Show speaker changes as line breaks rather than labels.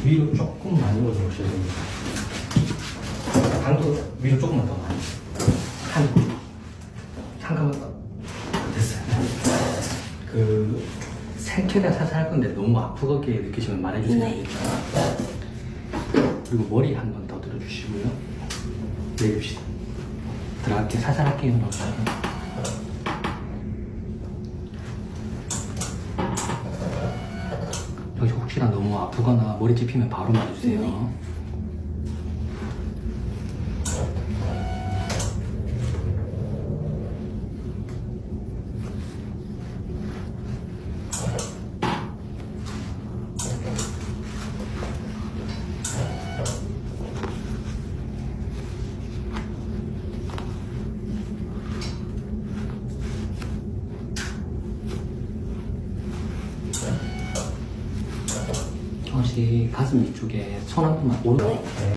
위로 조금 많이 올려주셔야 됩니다. 방도 위로 조금만 더 많이. 잠깐만 더. 됐어요. 생채가 살살 할 건데 너무 아프게 느끼시면 말해주세요.
네.
그리고 머리 한 번 더 들어주시고요. 내립시다. 들어갈게. 살살 할게요. 여기 혹시나 너무 아프거나 머리 찝히면 바로 말해주세요.
네.
혹시 가슴 이쪽에 손 한 번만 오른쪽.
네.